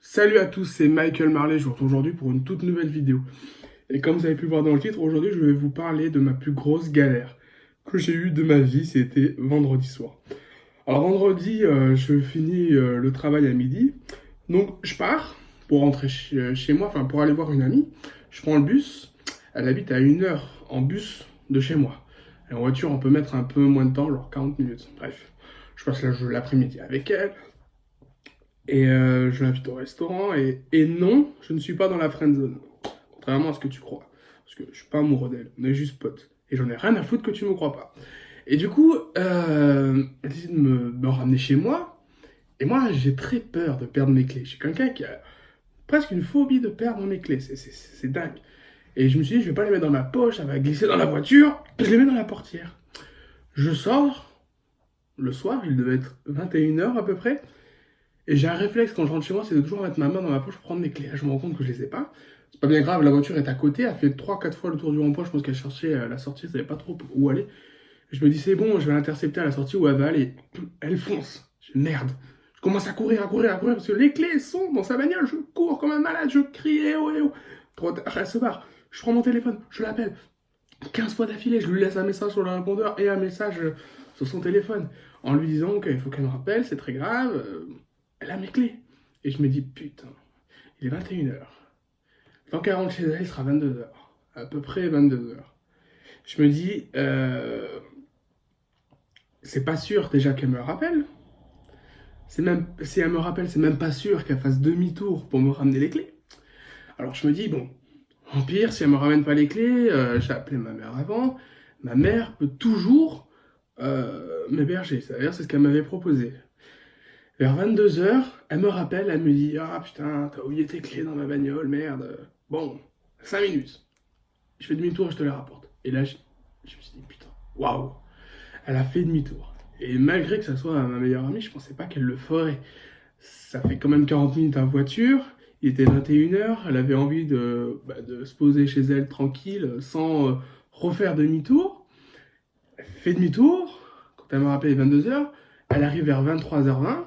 Salut à tous, c'est Michael Marley, je vous retrouve aujourd'hui pour une toute nouvelle vidéo. Et comme vous avez pu voir dans le titre, aujourd'hui je vais vous parler de ma plus grosse galère que j'ai eue de ma vie, c'était vendredi soir. Alors vendredi, je finis le travail à midi, donc je pars pour rentrer chez moi, enfin pour aller voir une amie. Je prends le bus, elle habite à 1 heure en bus de chez moi. Et en voiture, on peut mettre un peu moins de temps, genre 40 minutes. Bref, je passe l'après-midi avec elle. Et je l'invite au restaurant. Et non, je ne suis pas dans la friend zone. Contrairement à ce que tu crois. Parce que je suis pas amoureux d'elle. On est juste potes. Et j'en ai rien à foutre que tu me crois pas. Et du coup, elle décide de me ramener chez moi. Et moi, j'ai très peur de perdre mes clés. Je suis quelqu'un qui a presque une phobie de perdre mes clés. C'est dingue. Et je me suis dit, je vais pas les mettre dans ma poche, ça va glisser dans la voiture. Je les mets dans la portière. Je sors. Le soir, il devait être 21 h à peu près. Et j'ai un réflexe quand je rentre chez moi, c'est de toujours mettre ma main dans ma poche pour prendre mes clés. Là, je me rends compte que je les ai pas. C'est pas bien grave, la voiture est à côté, elle fait 3 4 fois le tour du rond-point. Je pense qu'elle cherchait la sortie, elle savait pas trop où aller. Et je me dis, c'est bon, je vais l'intercepter à la sortie où elle va aller. Elle fonce. Je dis, merde. Je commence à courir, parce que les clés sont dans sa bagnole. Je cours comme un malade, je crie, eh oh, eh oh. Trop tard, elle se barre. Je prends mon téléphone, je l'appelle 15 fois d'affilée. Je lui laisse un message sur le répondeur et un message sur son téléphone en lui disant qu'il faut qu'elle me rappelle, c'est très grave. Elle a mes clés. Et je me dis, putain, il est 21 h. Tant qu'elle rentre chez elle, il sera 22 h. À peu près 22 h. Je me dis, c'est pas sûr déjà qu'elle me rappelle. Si elle me rappelle, c'est même pas sûr qu'elle fasse demi-tour pour me ramener les clés. Alors je me dis, bon, en pire, si elle me ramène pas les clés, j'ai appelé ma mère avant. Ma mère peut toujours m'héberger. C'est-à-dire, c'est ce qu'elle m'avait proposé. Vers 22 h, elle me rappelle, elle me dit, ah putain, t'as oublié tes clés dans ma bagnole, merde. Bon, 5 minutes. Je fais demi-tour et je te les rapporte. Et là, je me suis dit, putain, waouh, elle a fait demi-tour. Et malgré que ça soit ma meilleure amie, je pensais pas qu'elle le ferait. Ça fait quand même 40 minutes en voiture, il était 21 h, elle avait envie de se poser chez elle tranquille, sans refaire demi-tour. Elle fait demi-tour, quand elle me rappelle 22 h, elle arrive vers 23 h 20.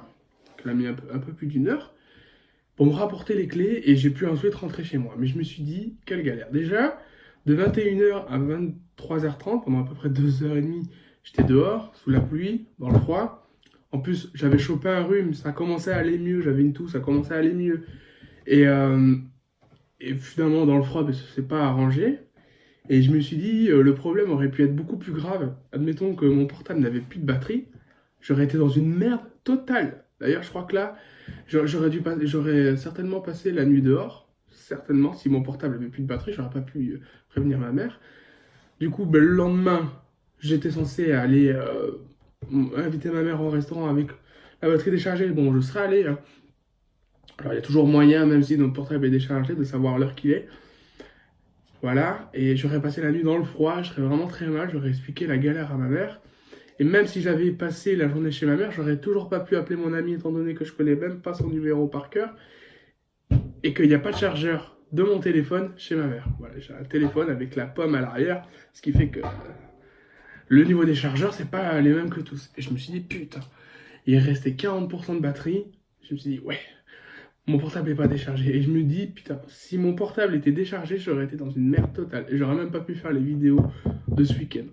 Elle a mis un peu plus d'1 heure pour me rapporter les clés et j'ai pu ensuite rentrer chez moi. Mais je me suis dit, quelle galère. Déjà, de 21 h à 23 h 30, pendant à peu près 2 h 30, j'étais dehors, sous la pluie, dans le froid. En plus, j'avais chopé un rhume, ça commençait à aller mieux, j'avais une toux, ça commençait à aller mieux. Et, et finalement, dans le froid, ça s'est pas arrangé. Et je me suis dit, le problème aurait pu être beaucoup plus grave. Admettons que mon portable n'avait plus de batterie, j'aurais été dans une merde totale. D'ailleurs, je crois que là, j'aurais certainement passé la nuit dehors. Certainement, si mon portable avait plus de batterie, j'aurais pas pu prévenir ma mère. Du coup, le lendemain, j'étais censé aller inviter ma mère au restaurant avec la batterie déchargée. Bon, je serais allé, hein. Alors, il y a toujours moyen, même si notre portable est déchargé, de savoir l'heure qu'il est. Voilà, et j'aurais passé la nuit dans le froid, je serais vraiment très mal, j'aurais expliqué la galère à ma mère. Et même si j'avais passé la journée chez ma mère, j'aurais toujours pas pu appeler mon ami étant donné que je connais même pas son numéro par cœur et qu'il n'y a pas de chargeur de mon téléphone chez ma mère. Voilà, j'ai un téléphone avec la pomme à l'arrière, ce qui fait que le niveau des chargeurs, c'est pas les mêmes que tous. Et je me suis dit, putain, il restait 40% de batterie. Je me suis dit, ouais, mon portable n'est pas déchargé. Et je me dis, putain, si mon portable était déchargé, j'aurais été dans une merde totale. Et j'aurais même pas pu faire les vidéos de ce week-end.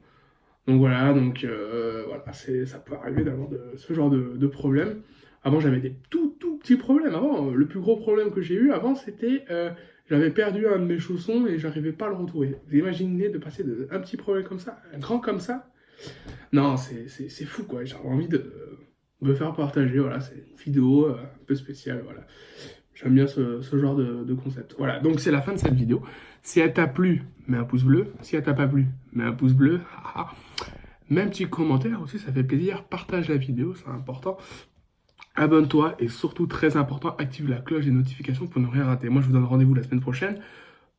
Donc voilà, voilà, ça peut arriver d'avoir ce genre de problème. Avant, j'avais des tout petits problèmes. Avant, le plus gros problème que j'ai eu avant, c'était j'avais perdu un de mes chaussons et j'arrivais pas à le retrouver. Vous imaginez de passer d'un petit problème comme ça, un grand comme ça? Non, c'est fou quoi. J'avais envie de me faire partager. Voilà, c'est une vidéo un peu spéciale. Voilà. J'aime bien ce genre de concept. Voilà, donc c'est la fin de cette vidéo. Si elle t'a plu, mets un pouce bleu. Si elle t'a pas plu, mets un pouce bleu. Mets un petit commentaire aussi, ça fait plaisir. Partage la vidéo, c'est important. Abonne-toi et surtout, très important, active la cloche des notifications pour ne rien rater. Moi, je vous donne rendez-vous la semaine prochaine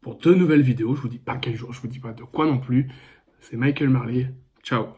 pour 2 nouvelles vidéos. Je vous dis pas quel jour, je vous dis pas de quoi non plus. C'est Michael Marley. Ciao.